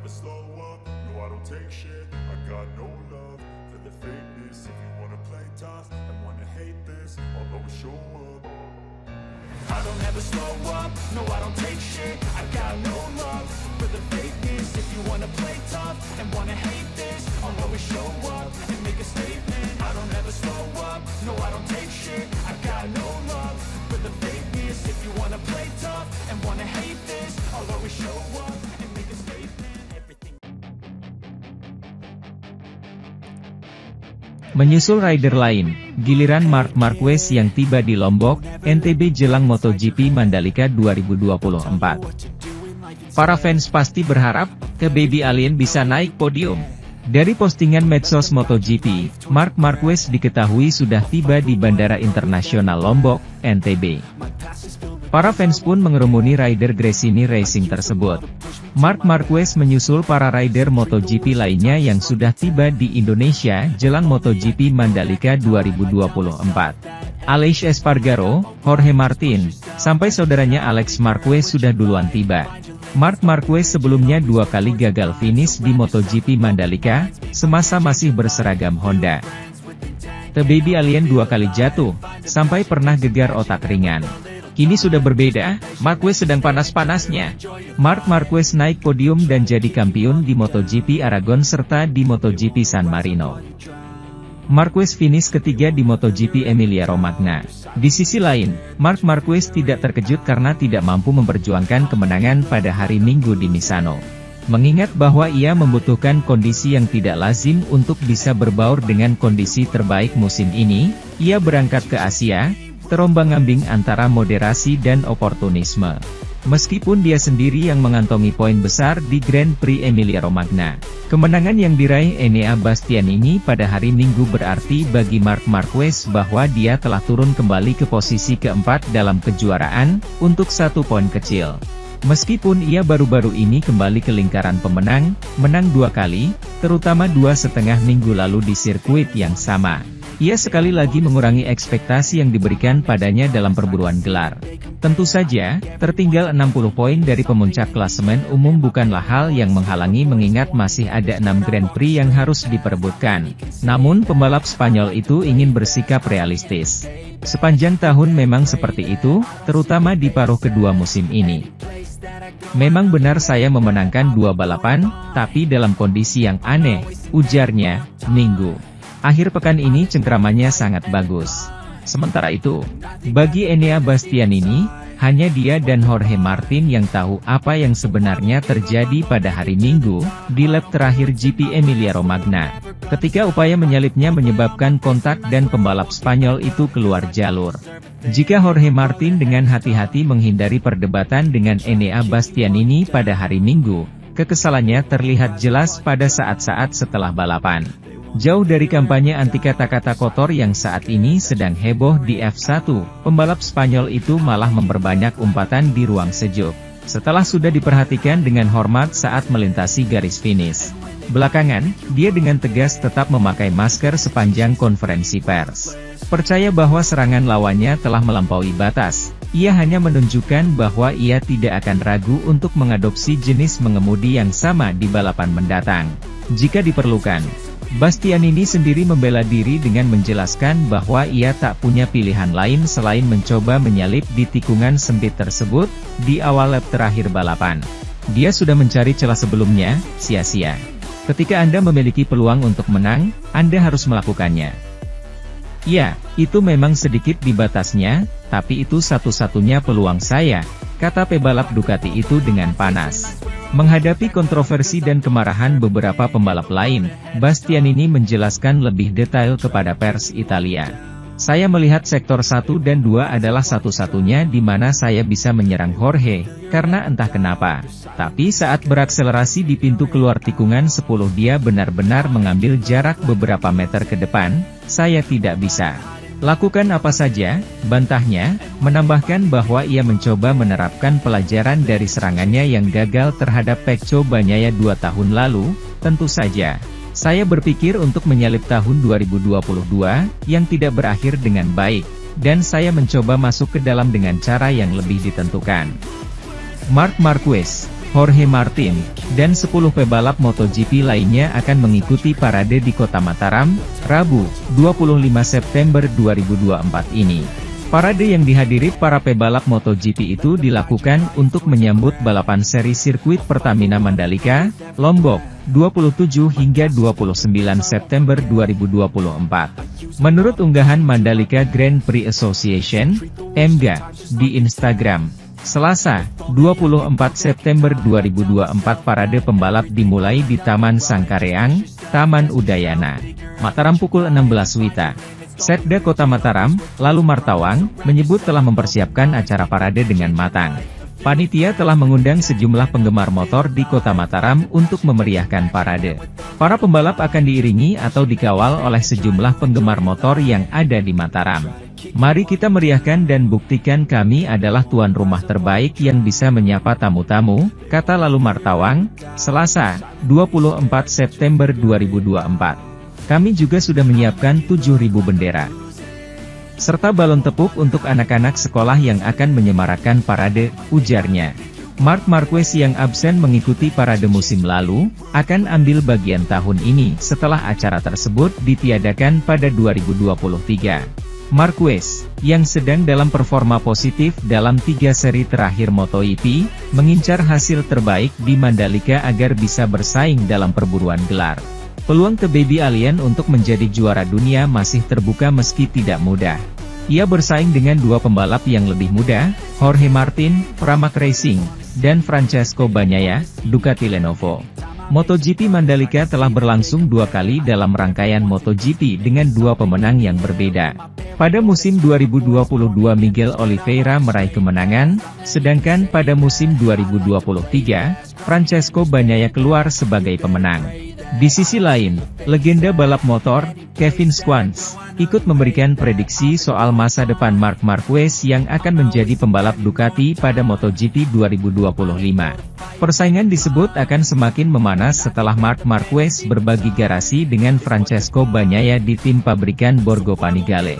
never slow up, no I don't take shit. I got no love for the fakeness. If you wanna play tough and wanna hate this, I'll always show up. I don't ever slow up, no I don't take shit. I got no love for the fakeness. If you wanna play tough and wanna hate this, I'll always show up and make a statement. I don't ever slow up, no I don't take shit. I got no love for the fakeness. If you wanna play tough and wanna hate this, I'll always show up and make a statement. Everything. Menyusul rider lain, giliran Marc Marquez yang tiba di Lombok, NTB jelang MotoGP Mandalika 2024. Para fans pasti berharap, ke Baby Alien bisa naik podium. Dari postingan medsos MotoGP, Marc Marquez diketahui sudah tiba di Bandara Internasional Lombok, NTB. Para fans pun mengerumuni rider Gresini Racing tersebut. Marc Marquez menyusul para rider MotoGP lainnya yang sudah tiba di Indonesia jelang MotoGP Mandalika 2024. Aleix Espargaro, Jorge Martin, sampai saudaranya Alex Marquez sudah duluan tiba. Marc Marquez sebelumnya 2 kali gagal finish di MotoGP Mandalika, semasa masih berseragam Honda. The Baby Alien 2 kali jatuh, sampai pernah gegar otak ringan. Kini sudah berbeda, Marquez sedang panas-panasnya. Marc Marquez naik podium dan jadi kampiun di MotoGP Aragon serta di MotoGP San Marino. Marquez finish ketiga di MotoGP Emilia-Romagna. Di sisi lain, Marc Marquez tidak terkejut karena tidak mampu memperjuangkan kemenangan pada hari Minggu di Misano. Mengingat bahwa ia membutuhkan kondisi yang tidak lazim untuk bisa berbaur dengan kondisi terbaik musim ini, ia berangkat ke Asia, terombang-ambing antara moderasi dan oportunisme. Meskipun dia sendiri yang mengantongi poin besar di Grand Prix Emilia-Romagna, kemenangan yang diraih Enea Bastianini pada hari Minggu berarti bagi Marc Marquez bahwa dia telah turun kembali ke posisi keempat dalam kejuaraan, untuk 1 poin kecil. Meskipun ia baru-baru ini kembali ke lingkaran pemenang, menang 2 kali, terutama 2,5 minggu lalu di sirkuit yang sama. Ia sekali lagi mengurangi ekspektasi yang diberikan padanya dalam perburuan gelar. Tentu saja, tertinggal 60 poin dari pemuncak klasemen umum bukanlah hal yang menghalangi mengingat masih ada 6 Grand Prix yang harus diperebutkan. Namun pembalap Spanyol itu ingin bersikap realistis. Sepanjang tahun memang seperti itu, terutama di paruh kedua musim ini. Memang benar saya memenangkan 2 balapan, tapi dalam kondisi yang aneh, ujarnya, Minggu. Akhir pekan ini cengkramannya sangat bagus. Sementara itu, bagi Enea Bastianini, hanya dia dan Jorge Martin yang tahu apa yang sebenarnya terjadi pada hari Minggu, di lap terakhir GP Emilia-Romagna. Ketika upaya menyalipnya menyebabkan kontak dan pembalap Spanyol itu keluar jalur. Jika Jorge Martin dengan hati-hati menghindari perdebatan dengan Enea Bastianini pada hari Minggu, kekesalannya terlihat jelas pada saat-saat setelah balapan. Jauh dari kampanye anti kata-kata kotor yang saat ini sedang heboh di F1, pembalap Spanyol itu malah memperbanyak umpatan di ruang sejuk. Setelah sudah diperhatikan dengan hormat saat melintasi garis finish. Belakangan, dia dengan tegas tetap memakai masker sepanjang konferensi pers. Percaya bahwa serangan lawannya telah melampaui batas, ia hanya menunjukkan bahwa ia tidak akan ragu untuk mengadopsi jenis mengemudi yang sama di balapan mendatang, jika diperlukan. Bastianini sendiri membela diri dengan menjelaskan bahwa ia tak punya pilihan lain selain mencoba menyalip di tikungan sempit tersebut, di awal lap terakhir balapan. Dia sudah mencari celah sebelumnya, sia-sia. Ketika Anda memiliki peluang untuk menang, Anda harus melakukannya. Ya, itu memang sedikit di batasnya, tapi itu satu-satunya peluang saya, kata pebalap Ducati itu dengan panas. Menghadapi kontroversi dan kemarahan beberapa pembalap lain, Bastianini menjelaskan lebih detail kepada pers Italia. Saya melihat sektor 1 dan 2 adalah satu-satunya di mana saya bisa menyerang Jorge, karena entah kenapa. Tapi saat berakselerasi di pintu keluar tikungan 10 dia benar-benar mengambil jarak beberapa meter ke depan, saya tidak bisa. Lakukan apa saja, bantahnya, menambahkan bahwa ia mencoba menerapkan pelajaran dari serangannya yang gagal terhadap Pecco Bagnaia 2 tahun lalu, tentu saja. Saya berpikir untuk menyalip tahun 2022, yang tidak berakhir dengan baik, dan saya mencoba masuk ke dalam dengan cara yang lebih ditentukan. Marc Marquez, Jorge Martin, dan 10 pebalap MotoGP lainnya akan mengikuti parade di Kota Mataram, Rabu, 25 September 2024 ini. Parade yang dihadiri para pebalap MotoGP itu dilakukan untuk menyambut balapan seri sirkuit Pertamina Mandalika, Lombok, 27 hingga 29 September 2024. Menurut unggahan Mandalika Grand Prix Association, MGA, di Instagram, Selasa, 24 September 2024 parade pembalap dimulai di Taman Sangkareang, Taman Udayana, Mataram pukul 16 WITA. Setda Kota Mataram, lalu Martawang, menyebut telah mempersiapkan acara parade dengan matang. Panitia telah mengundang sejumlah penggemar motor di Kota Mataram untuk memeriahkan parade. Para pembalap akan diiringi atau dikawal oleh sejumlah penggemar motor yang ada di Mataram. Mari kita meriahkan dan buktikan kami adalah tuan rumah terbaik yang bisa menyapa tamu-tamu, kata lalu Martawang, Selasa, 24 September 2024. Kami juga sudah menyiapkan 7.000 bendera, serta balon tepuk untuk anak-anak sekolah yang akan menyemarakan parade, ujarnya. Marc Marquez yang absen mengikuti parade musim lalu, akan ambil bagian tahun ini setelah acara tersebut ditiadakan pada 2023. Marquez, yang sedang dalam performa positif dalam 3 seri terakhir MotoGP, mengincar hasil terbaik di Mandalika agar bisa bersaing dalam perburuan gelar. Peluang The Baby Alien untuk menjadi juara dunia masih terbuka meski tidak mudah. Ia bersaing dengan 2 pembalap yang lebih muda, Jorge Martin, Pramac Racing, dan Francesco Bagnaia, Ducati Lenovo. MotoGP Mandalika telah berlangsung 2 kali dalam rangkaian MotoGP dengan 2 pemenang yang berbeda. Pada musim 2022 Miguel Oliveira meraih kemenangan, sedangkan pada musim 2023, Francesco Bagnaia keluar sebagai pemenang. Di sisi lain, legenda balap motor, Kevin Schwantz, ikut memberikan prediksi soal masa depan Marc Marquez yang akan menjadi pembalap Ducati pada MotoGP 2025. Persaingan disebut akan semakin memanas setelah Marc Marquez berbagi garasi dengan Francesco Bagnaia di tim pabrikan Borgo Panigale.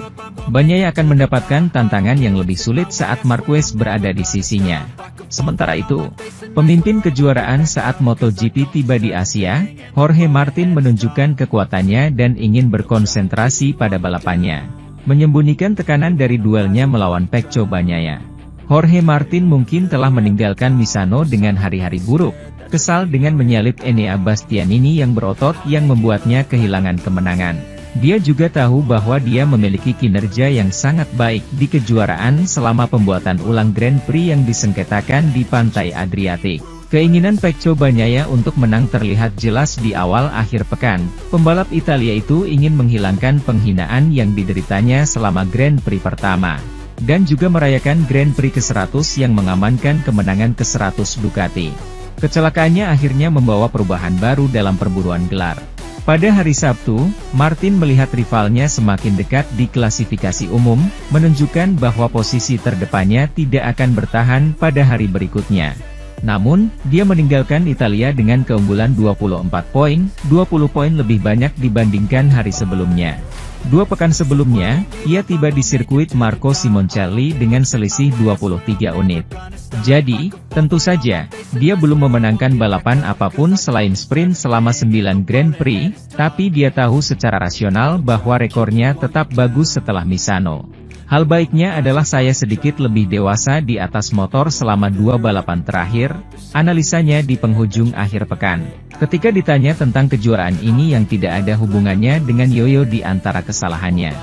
Bagnaia akan mendapatkan tantangan yang lebih sulit saat Marquez berada di sisinya. Sementara itu, pemimpin kejuaraan saat MotoGP tiba di Asia, Jorge Martin menunjukkan kekuatannya dan ingin berkonsentrasi pada balapannya, menyembunyikan tekanan dari duelnya melawan Pecco Bagnaia. Jorge Martin mungkin telah meninggalkan Misano dengan hari-hari buruk, kesal dengan menyalip Enea Bastianini yang berotot yang membuatnya kehilangan kemenangan. Dia juga tahu bahwa dia memiliki kinerja yang sangat baik di kejuaraan selama pembuatan ulang Grand Prix yang disengketakan di Pantai Adriatik. Keinginan Pecco Bagnaia untuk menang terlihat jelas di awal akhir pekan. Pembalap Italia itu ingin menghilangkan penghinaan yang dideritanya selama Grand Prix pertama, dan juga merayakan Grand Prix ke-100 yang mengamankan kemenangan ke-100 Ducati. Kecelakaannya akhirnya membawa perubahan baru dalam perburuan gelar. Pada hari Sabtu, Martin melihat rivalnya semakin dekat di klasifikasi umum, menunjukkan bahwa posisi terdepannya tidak akan bertahan pada hari berikutnya. Namun, dia meninggalkan Italia dengan keunggulan 24 poin, 20 poin lebih banyak dibandingkan hari sebelumnya. 2 pekan sebelumnya, ia tiba di sirkuit Marco Simoncelli dengan selisih 23 unit. Jadi, tentu saja, dia belum memenangkan balapan apapun selain sprint selama 9 Grand Prix, tapi dia tahu secara rasional bahwa rekornya tetap bagus setelah Misano. Hal baiknya adalah saya sedikit lebih dewasa di atas motor selama 2 balapan terakhir, analisanya di penghujung akhir pekan. Ketika ditanya tentang kejuaraan ini yang tidak ada hubungannya dengan Yoyo di antara kesalahannya.